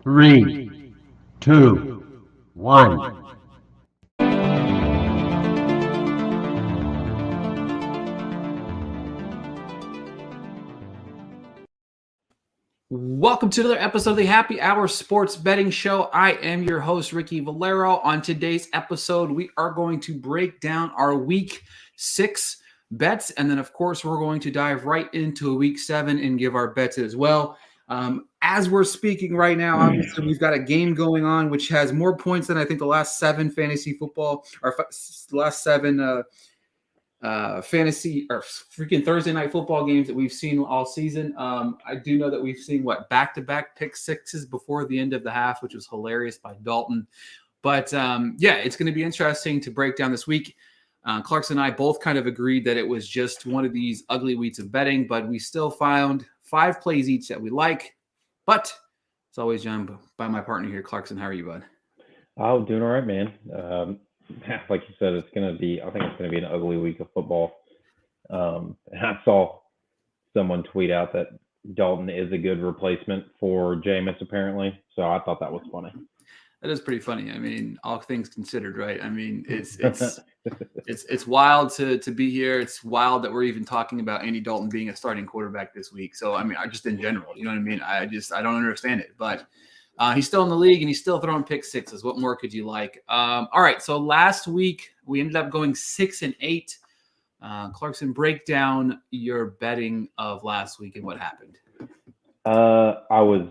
Three, two, one. Welcome to another episode of the Happy Hour Sports Betting Show. I am your host, Ricky Valero. On today's episode, we are going to break down our Week 6 bets, and then, of course, we're going to dive right into Week 7 and give our bets as well. As we're speaking right now, obviously, we've got a game going on which has more points than I think the last 7 fantasy football or last 7 fantasy or freaking Thursday night football games that we've seen all season. I do know that we've seen back-to-back pick sixes before the end of the half, which was hilarious by Dalton. But it's going to be interesting to break down this week. Clarkson and I both kind of agreed that it was just one of these ugly weeks of betting, but we still found 5 plays each that we like. But it's always joined by my partner here, Clarkson. How are you, bud? Oh, doing all right, man. Like you said, I think it's going to be an ugly week of football. And I saw someone tweet out that Dalton is a good replacement for Jameis, apparently. So I thought that was funny. That is pretty funny. I mean, all things considered, right? I mean, it's it's wild to be here. It's wild that we're even talking about Andy Dalton being a starting quarterback this week. So, I mean, I just in general, you know what I mean? I don't understand it, but he's still in the league and he's still throwing pick sixes. What more could you like? All right. So last week we ended up going 6-8. Clarkson, break down your betting of last week and what happened. I was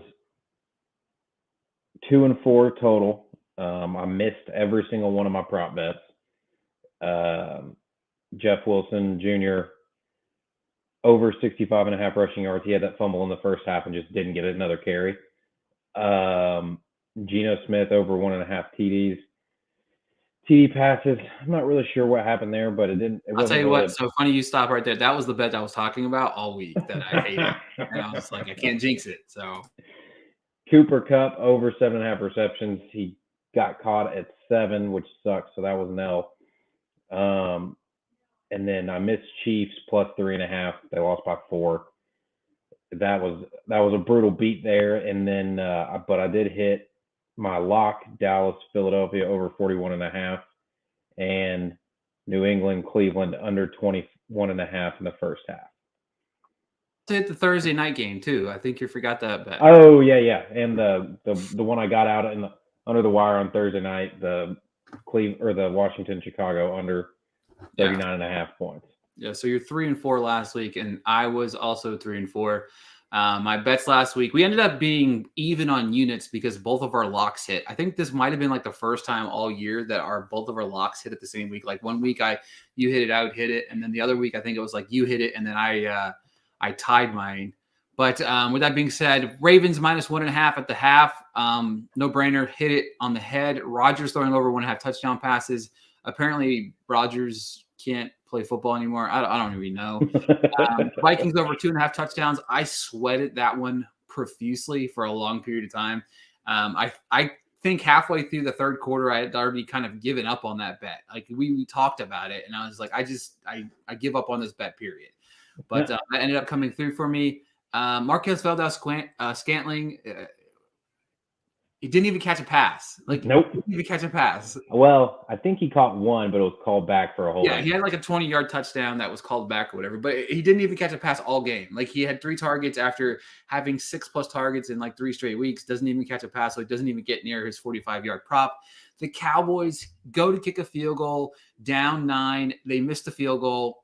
2-4 total. I missed every single one of my prop bets. Jeff Wilson Jr. over 65.5 rushing yards. He had that fumble in the first half and just didn't get another carry. Geno Smith over 1.5 TD passes. I'm not really sure what happened there, but I'll tell you what. So funny you stop right there. That was the bet I was talking about all week that I hated. And I was like, I can't jinx it. So Cooper Kupp over 7.5 receptions. He got caught at 7, which sucks. So that was an L. And then I missed Chiefs plus 3.5. They lost by 4. That was a brutal beat there. And then, but I did hit my lock, Dallas, Philadelphia over 41.5, and New England, Cleveland under 21.5 in the first half. To hit the Thursday night game too. I think you forgot that bet. Oh yeah. And the one I got out under the wire on Thursday night, the Washington Chicago under 39.5 points. Yeah, so you're 3-4 last week, and I was also 3-4. My bets last week, we ended up being even on units because both of our locks hit. I think this might have been like the first time all year that both of our locks hit at the same week. Like one week you hit it, I would hit it, and then the other week I think it was like you hit it, and then I tied mine. But with that being said, Ravens minus 1.5 at the half. No brainer, hit it on the head. Rodgers throwing over 1.5 touchdown passes. Apparently Rodgers can't play football anymore. I don't even know. Vikings over 2.5 touchdowns. I sweated that one profusely for a long period of time. I think halfway through the third quarter, I had already kind of given up on that bet. Like we talked about it, and I was like, I give up on this bet, period. But that ended up coming through for me. Marquez Valdes-Scantling. He didn't even catch a pass. Nope. He didn't even catch a pass. Well, I think he caught one, but it was called back for a whole. Yeah, he had like a 20-yard touchdown that was called back or whatever. But he didn't even catch a pass all game. Like he had 3 targets after having 6+ targets in like 3 straight weeks. Doesn't even catch a pass, so he doesn't even get near his 45-yard prop. The Cowboys go to kick a field goal, down 9. They missed the field goal.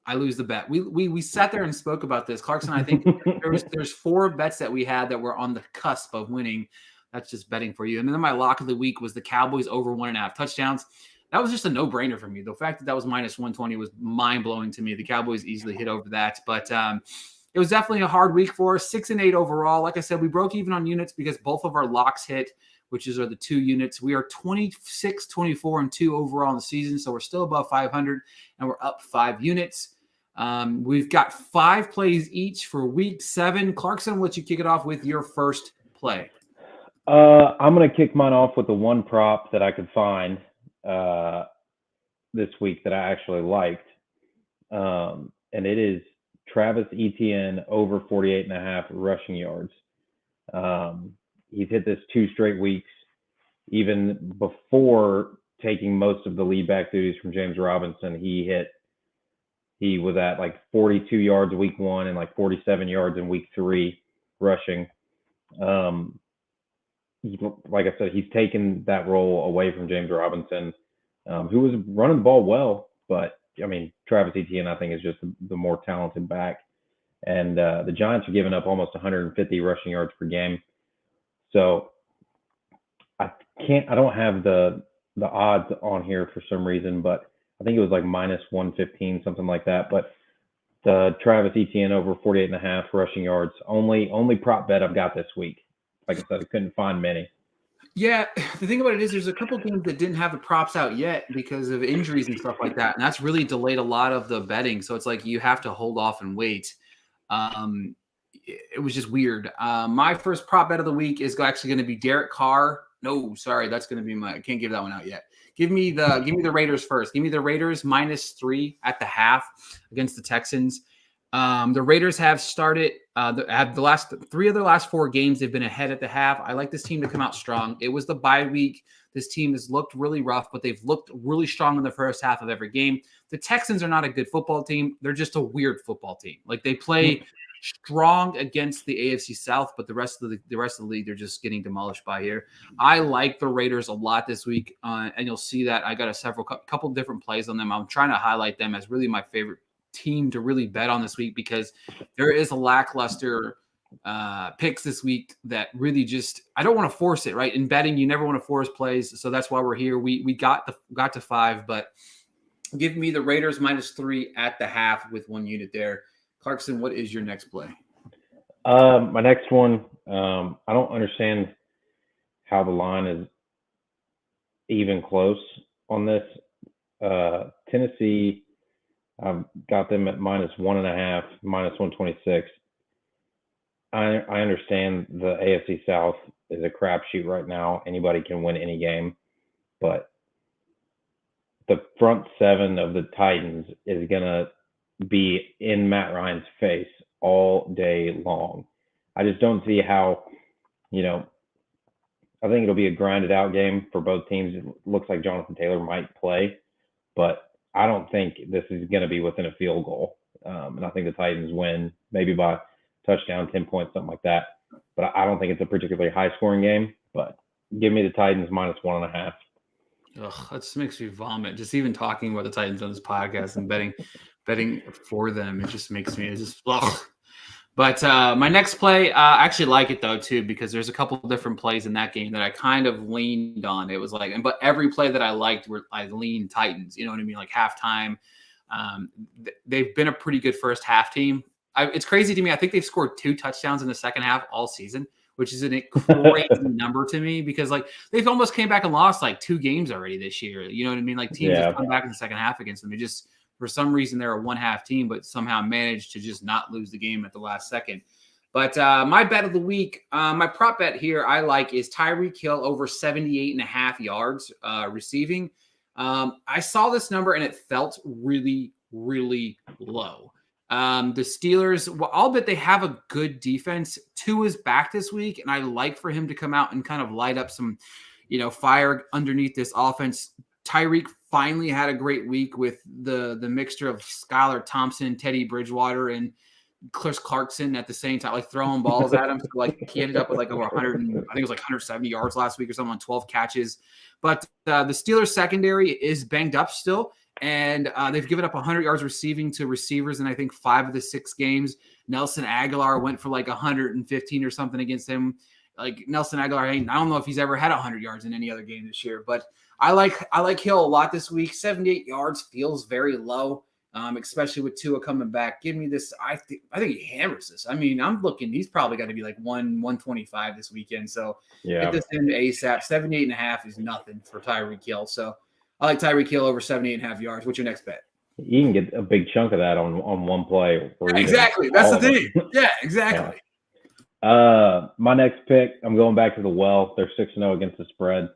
I lose the bet. We sat there and spoke about this. Clarkson, I think there's 4 bets that we had that were on the cusp of winning. That's just betting for you. And then my lock of the week was the Cowboys over 1.5 touchdowns. That was just a no-brainer for me. The fact that was minus 120 was mind-blowing to me. The Cowboys easily hit over that. But it was definitely a hard week for us. 6-8 overall. Like I said, we broke even on units because both of our locks hit, which are the 2 units. We are 26, 24, and 2 overall in the season. So we're still above 500, and we're up 5 units. We've got 5 plays each for week 7. Clarkson, will let you kick it off with your first play. I'm going to kick mine off with the one prop that I could find this week that I actually liked. And it is Travis Etienne over 48.5 rushing yards. he's hit this 2 straight weeks, even before taking most of the lead back duties from James Robinson. He was at like 42 yards week 1 and like 47 yards in week 3 rushing. Like I said, he's taken that role away from James Robinson, who was running the ball well. But, I mean, Travis Etienne, I think, is just the more talented back. And the Giants are giving up almost 150 rushing yards per game. So I don't have the odds on here for some reason, but I think it was like minus 115, something like that. But the Travis Etienne over 48.5 rushing yards, only prop bet I've got this week. Like I said, I couldn't find many. Yeah, the thing about it is there's a couple games that didn't have the props out yet because of injuries and stuff like that. And that's really delayed a lot of the betting. So it's like you have to hold off and wait. It was just weird. My first prop bet of the week is actually going to be Derek Carr. No, sorry, that's going to be I can't give that one out yet. Give me the Raiders first. Give me the Raiders -3 at the half against the Texans. The Raiders have started the last 3 of their last 4 games. They've been ahead at the half. I like this team to come out strong. It was the bye week. This team has looked really rough, but they've looked really strong in the first half of every game. The Texans are not a good football team. They're just a weird football team. Like they play strong against the AFC South, but the rest of the league, they're just getting demolished by here. I like the Raiders a lot this week, and you'll see that I got a couple different plays on them. I'm trying to highlight them as really my favorite team to really bet on this week because there is a lackluster picks this week that really just I don't want to force it, right? In betting, you never want to force plays, so that's why we're here. We got to 5, but give me the Raiders -3 at the half with 1 unit there. Clarkson, what is your next play? My next one, I don't understand how the line is even close on this. Tennessee, I've got them at -1.5, -126. I understand the AFC South is a crapshoot right now. Anybody can win any game, but the front 7 of the Titans is gonna be in Matt Ryan's face all day long. I just don't see how, I think it'll be a grinded out game for both teams. It looks like Jonathan Taylor might play, but I don't think this is going to be within a field goal. And I think the Titans win maybe by touchdown, 10 points, something like that. But I don't think it's a particularly high scoring game, but give me the Titans -1.5. Ugh, that just makes me vomit. Just even talking about the Titans on this podcast and betting for them, it just makes me ugh. But my next play, I actually like it though too because there's a couple different plays in that game that I kind of leaned on. It was like, but every play that I liked I leaned Titans. You know what I mean? Like halftime, they've been a pretty good first half team. It's crazy to me. I think they've scored 2 touchdowns in the second half all season, which is a crazy number to me because like they've almost came back and lost like 2 games already this year. You know what I mean? Like teams have come back in the second half against them. It just for some reason they're a 1-half team, but somehow managed to just not lose the game at the last second. But my bet of the week, my prop bet here I like is Tyreek Hill over 78.5 yards receiving. I saw this number and it felt really, really low. The Steelers, well, I'll bet they have a good defense. Tua is back this week, and I like for him to come out and kind of light up some, fire underneath this offense. Tyreek finally had a great week with the mixture of Skylar Thompson, Teddy Bridgewater, and Chris Clarkson at the same time, like throwing balls at him. So like he ended up with like over 100, I think it was like 170 yards last week or something on 12 catches. But the Steelers secondary is banged up still. And they've given up 100 yards receiving to receivers in, I think, 5 of the 6 games. Nelson Aguilar went for like 115 or something against him. Like Nelson Aguilar, I don't know if he's ever had 100 yards in any other game this year. But I like Hill a lot this week. 78 yards feels very low, especially with Tua coming back. Give me this. I think he hammers this. I mean, I'm looking. He's probably got to be like 125 this weekend. So get this in ASAP. 78.5 is nothing for Tyreek Hill. So I like Tyreek Hill over 78.5 yards. What's your next bet? You can get a big chunk of that on one play. Yeah, exactly. That's the thing. Yeah, exactly. My next pick, I'm going back to the well. They're 6-0 against the spread.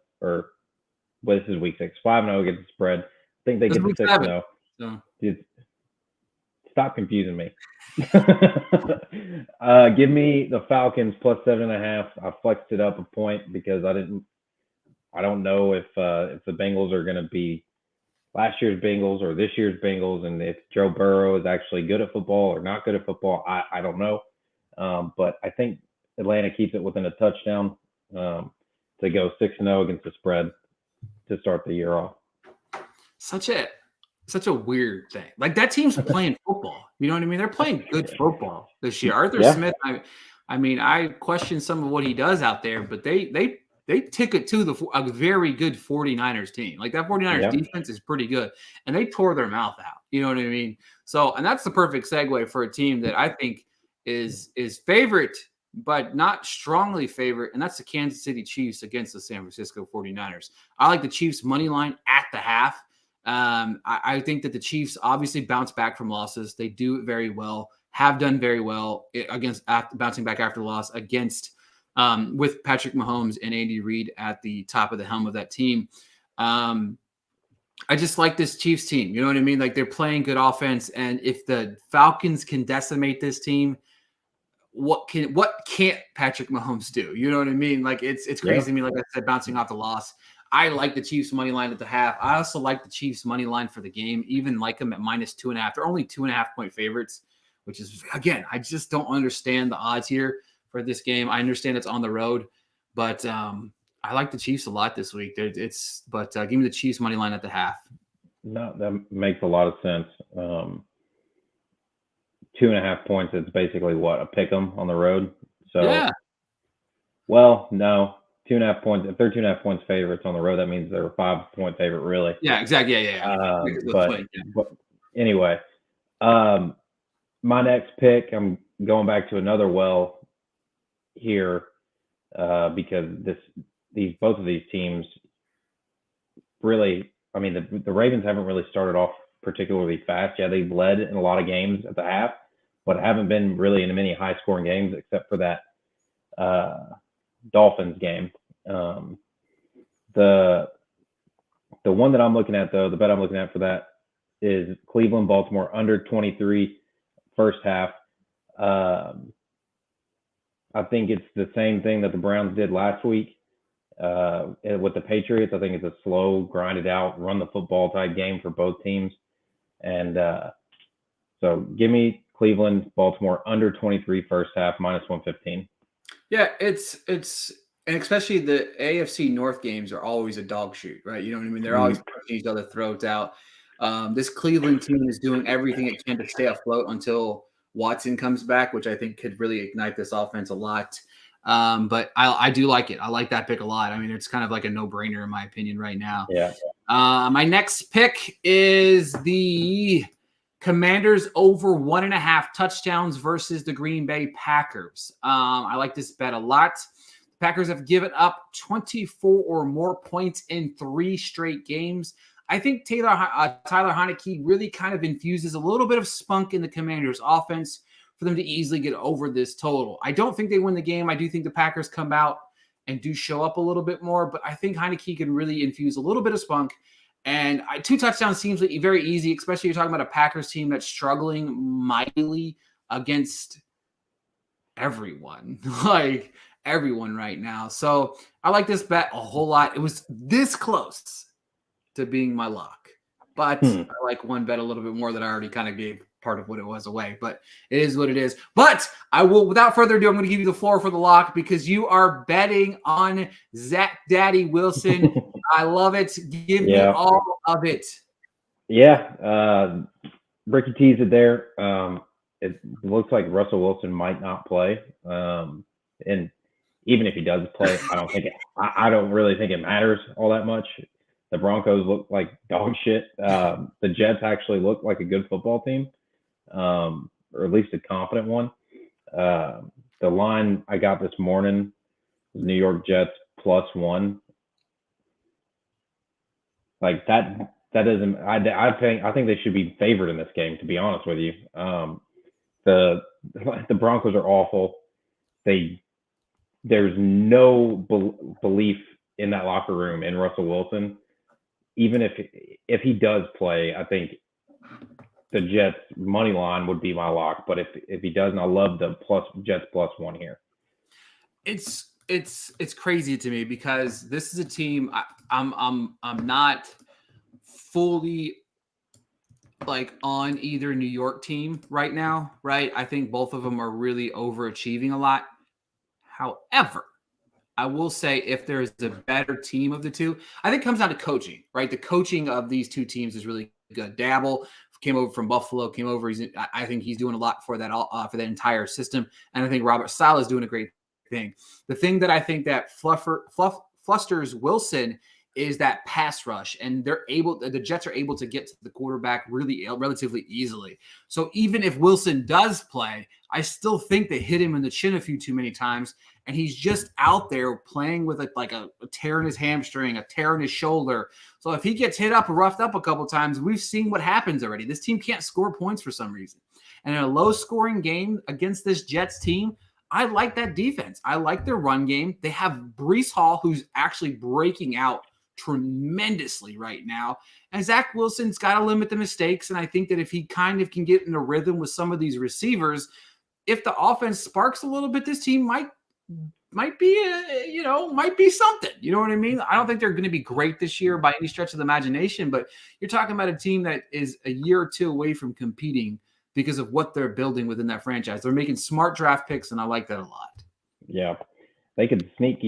This is week 6. 5-0 against the spread. I think they get to 6-0. So. Dude, stop confusing me. Give me the Falcons plus 7.5. I flexed it up a point because I don't know if the Bengals are going to be last year's Bengals or this year's Bengals, and if Joe Burrow is actually good at football or not good at football, I don't know. But I think Atlanta keeps it within a touchdown to go 6-0 against the spread to start the year off. Such a weird thing. Like, that team's playing football. You know what I mean? They're playing good football this year. Arthur Smith, I mean, I question some of what he does out there, but they took it to a very good 49ers team. Like, that 49ers defense is pretty good, and they tore their mouth out. You know what I mean? So, and that's the perfect segue for a team that I think is favorite, but not strongly favorite, and that's the Kansas City Chiefs against the San Francisco 49ers. I like the Chiefs money line at the half. I think that the Chiefs obviously bounce back from losses. They do it very well, have done very well bouncing back after the loss against with Patrick Mahomes and Andy Reid at the top of the helm of that team. I just like this Chiefs team. You know what I mean? Like, they're playing good offense, and if the Falcons can decimate this team, what can't Patrick Mahomes do? You know what I mean? Like, it's crazy to me. Like I said, bouncing off the loss. I like the Chiefs money line at the half. I also like the Chiefs money line for the game, even like them at -2.5. They're only 2.5-point favorites, which is, again, I just don't understand the odds here for this game. I understand it's on the road, but I like the Chiefs a lot this week. Give me the Chiefs money line at the half. No, that makes a lot of sense. 2.5 points. It's basically what, a pick 'em on the road. So, yeah. Well, no. 2.5 points. If they're 2.5 points favorites on the road, that means they're a 5-point favorite, really. Yeah, exactly. Yeah. But anyway, my next pick, I'm going back to another well here because both of these teams really, I mean, the Ravens haven't really started off particularly fast. Yeah, they've led in a lot of games at the half, but haven't been really in many high-scoring games except for that Dolphins game. The one that I'm looking at, though, the bet I'm looking at for that is Cleveland, Baltimore under 23 first half. I think it's the same thing that the Browns did last week with the Patriots. I think it's a slow, grinded out, run the football type game for both teams. And so give me Cleveland, Baltimore under 23 first half, -115. Yeah, it's and especially the AFC North games are always a dog shoot, right? You know what I mean? They're always pushing each other throats out. This Cleveland team is doing everything it can to stay afloat until Watson comes back, which I think could really ignite this offense a lot. But I do like it. I like that pick a lot. I mean, it's kind of like a no-brainer in my opinion right now. Yeah. My next pick is the Commanders over 1.5 touchdowns versus the Green Bay Packers. I like this bet a lot. The Packers have given up 24 or more points in 3 straight games. I think Tyler Heinicke really kind of infuses a little bit of spunk in the Commanders' offense for them to easily get over this total. I don't think they win the game. I do think the Packers come out and do show up a little bit more, but I think Heinicke can really infuse a little bit of spunk. And 2 touchdowns seems like very easy, especially you're talking about a Packers team that's struggling mightily against everyone, like everyone right now. So I like this bet a whole lot. It was this close to being my lock, but I like one bet a little bit more that I already kind of gave part of what it was away, but it is what it is. But I will, without further ado, I'm going to give you the floor for the lock because you are betting on Zach Daddy Wilson. I love it. Give me all of it. Yeah. Ricky teased it there. It looks like Russell Wilson might not play. And even if he does play, I don't really think it matters all that much. The Broncos look like dog shit. The Jets actually look like a good football team, or at least a confident one. The line I got this morning was New York Jets +1. Like that doesn't. I think they should be favored in this game. To be honest with you, the Broncos are awful. There's no belief in that locker room in Russell Wilson. Even if he does play, I think the Jets money line would be my lock. But if he doesn't, I love the Jets +1 here. It's crazy to me because this is a team I'm not fully like on either New York team right now, right? I think both of them are really overachieving a lot. However, I will say if there's a better team of the two, I think it comes down to coaching, right? The coaching of these two teams is really good. Dabble came over from Buffalo, came over. I think he's doing a lot for that entire system, and I think Robert Saleh is doing a great thing. The thing that I think that flusters Wilson is that pass rush, and the Jets are able to get to the quarterback relatively easily. So even if Wilson does play, I still think they hit him in the chin a few too many times, and he's just out there playing with a tear in his hamstring, a tear in his shoulder. So if he gets hit up or roughed up a couple times, we've seen what happens already. This team can't score points for some reason. And in a low-scoring game against this Jets team, I like that defense. I like their run game. They have Breece Hall, who's actually breaking out tremendously right now. And Zach Wilson's got to limit the mistakes. And I think that if he kind of can get in a rhythm with some of these receivers, if the offense sparks a little bit, this team might be something. You know what I mean? I don't think they're going to be great this year by any stretch of the imagination, but you're talking about a team that is a year or two away from competing because of what they're building within that franchise. They're making smart draft picks, and I like that a lot. Yeah. They could sneak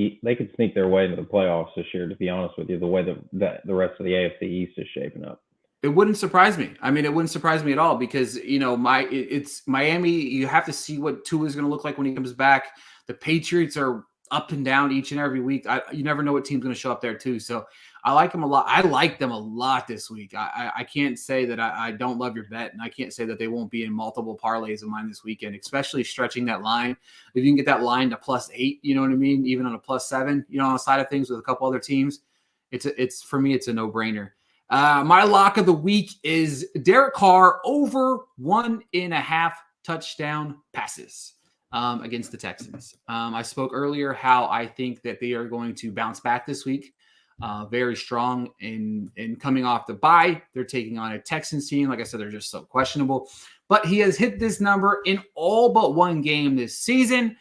their way into the playoffs this year, to be honest with you, the way that the rest of the AFC East is shaping up. It wouldn't surprise me. I mean, it wouldn't surprise me at all because, it's Miami. You have to see what Tua is going to look like when he comes back. The Patriots are up and down each and every week. You never know what team's going to show up there too. So I like them a lot. I like them a lot this week. I can't say that I don't love your bet, and I can't say that they won't be in multiple parlays of mine this weekend, especially stretching that line. If you can get that line to +8, you know what I mean? Even on a +7, on the side of things with a couple other teams, it's for me, it's a no-brainer. My lock of the week is Derek Carr over 1.5 touchdown passes against the Texans. I spoke earlier how I think that they are going to bounce back this week. Very strong in coming off the bye. They're taking on a Texans team. Like I said, they're just so questionable. But he has hit this number in all but one game this season.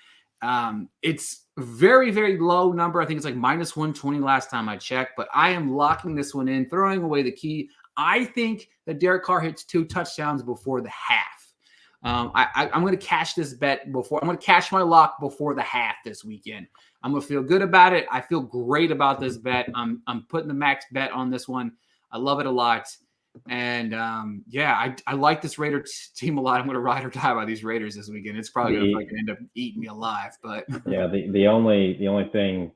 It's very, very low number. I think it's like -120 last time I checked. But I am locking this one in, throwing away the key. I think that Derek Carr hits 2 touchdowns before the half. I'm going to cash this bet before. I'm going to cash my lock before the half this weekend. I'm going to feel good about it. I feel great about this bet. I'm putting the max bet on this one. I love it a lot. And I like this Raider team a lot. I'm going to ride or die by these Raiders this weekend. It's probably going to end up eating me alive. But yeah, the only thing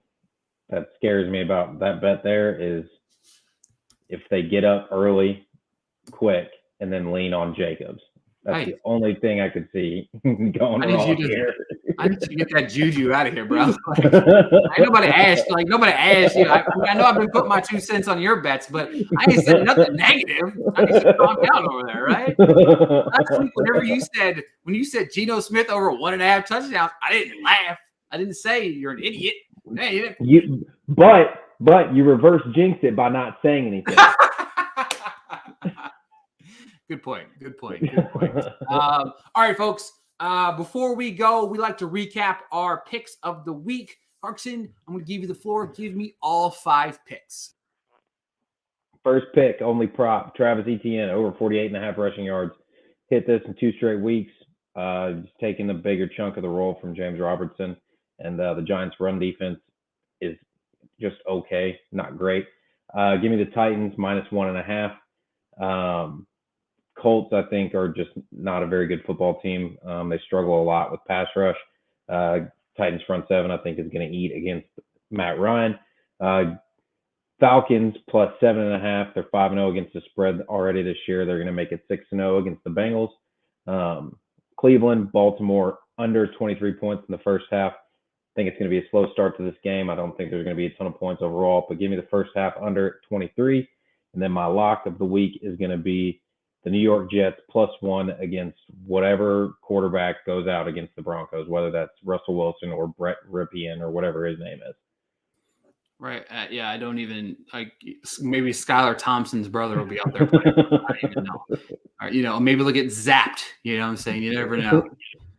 that scares me about that bet there is if they get up early, quick, and then lean on Jacobs. That's the only thing I could see going wrong here. I need to get that juju out of here, bro. Nobody asked. Nobody asked. I know I've been putting my 2 cents on your bets, but I ain't said nothing negative. I need to calm down over there, right? Last week, when you said Geno Smith over 1.5 touchdowns, I didn't laugh. I didn't say you're an idiot. Hey, but you reverse jinxed it by not saying anything. Good point. All right, folks. Before we go, we like to recap our picks of the week. Clarkson, I'm going to give you the floor. Give me all 5 picks. First pick, only prop, Travis Etienne, over 48.5 rushing yards. Hit this in 2 straight weeks. Just taking the bigger chunk of the role from James Robertson. And the Giants' run defense is just okay, not great. Give me the Titans, -1.5. Colts, I think, are just not a very good football team. They struggle a lot with pass rush. Titans front 7, I think, is going to eat against Matt Ryan. Falcons +7.5. They're 5-0 against the spread already this year. They're going to make it 6-0 against the Bengals. Cleveland, Baltimore, under 23 points in the first half. I think it's going to be a slow start to this game. I don't think there's going to be a ton of points overall, but give me the first half under 23. And then my lock of the week is going to be the New York Jets +1 against whatever quarterback goes out against the Broncos, whether that's Russell Wilson or Brett Ripien or whatever his name is. Right. Yeah, I don't even maybe Skylar Thompson's brother will be out there playing. I don't even know. Or, maybe they'll get zapped. You know what I'm saying? You never know.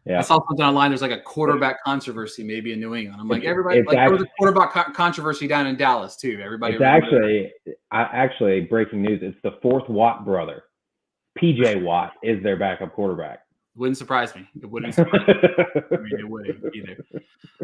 Yeah. I saw something online. There's like a quarterback controversy maybe in New England. I'm like, everybody, it's there was a quarterback controversy down in Dallas too. Everybody. It's actually breaking news. It's the fourth Watt brother. PJ Watt is their backup quarterback. Wouldn't surprise me. It wouldn't surprise me. I mean, it wouldn't either.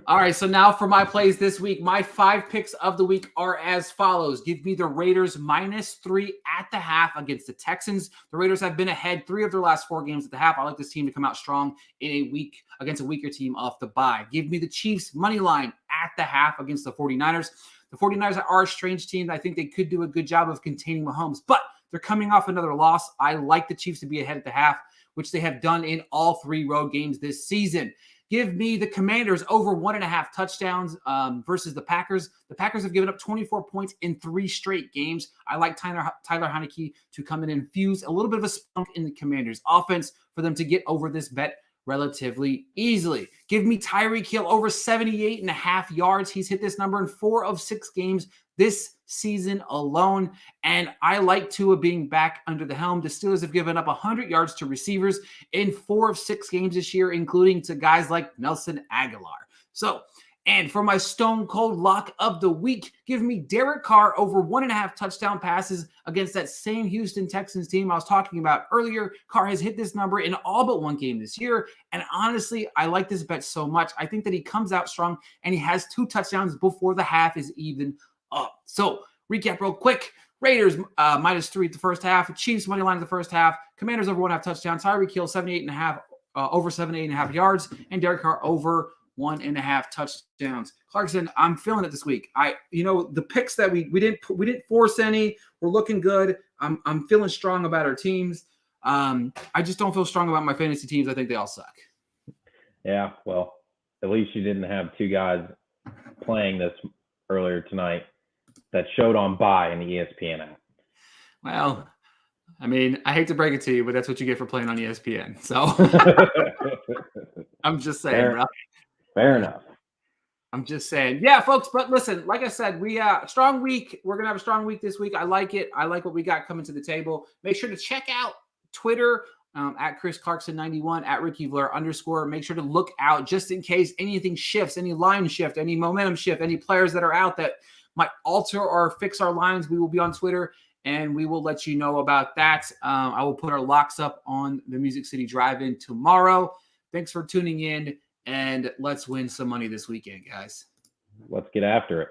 All right, so now for my plays this week. My 5 picks of the week are as follows. Give me the Raiders -3 at the half against the Texans. The Raiders have been ahead 3 of their last 4 games at the half. I like this team to come out strong in a week against a weaker team off the bye. Give me the Chiefs money line at the half against the 49ers. The 49ers are a strange team. I think they could do a good job of containing Mahomes, but they're coming off another loss. I like the Chiefs to be ahead at the half, which they have done in all 3 road games this season. Give me the Commanders over 1.5 touchdowns versus the Packers. The Packers have given up 24 points in 3 straight games. I like Tyler Heineke to come in and infuse a little bit of a spunk in the Commanders' offense for them to get over this bet relatively easily. Give me Tyreek Hill over 78.5 yards. He's hit this number in 4 of 6 games this season alone. And I like Tua being back under the helm. The Steelers have given up 100 yards to receivers in 4 of 6 games this year, including to guys like Nelson Aguilar. And for my stone cold lock of the week, give me Derek Carr over 1.5 touchdown passes against that same Houston Texans team I was talking about earlier. Carr has hit this number in all but 1 game this year. And honestly, I like this bet so much. I think that he comes out strong and he has 2 touchdowns before the half is even up. So recap real quick. Raiders -3 at the first half. Chiefs money line at the first half. Commanders over 1.5 touchdowns. Tyreek Hill 78.5 over 78.5 yards, and Derek Carr over 1.5 touchdowns. Clarkson, I'm feeling it this week. The picks that we didn't force any. We're looking good. I'm feeling strong about our teams. I just don't feel strong about my fantasy teams. I think they all suck. Yeah, well, at least you didn't have 2 guys playing this earlier tonight that showed on bye in the ESPN app. Well, I mean, I hate to break it to you, but that's what you get for playing on ESPN. So I'm just saying, bro. Fair enough. I'm just saying. Yeah, folks, but listen, like I said, we strong week. We're going to have a strong week this week. I like it. I like what we got coming to the table. Make sure to check out Twitter at Chris Clarkson 91, at Ricky Blair _. Make sure to look out just in case anything shifts, any line shift, any momentum shift, any players that are out that might alter or fix our lines. We will be on Twitter and we will let you know about that. I will put our locks up on the Music City Drive-In tomorrow. Thanks for tuning in. And let's win some money this weekend, guys. Let's get after it.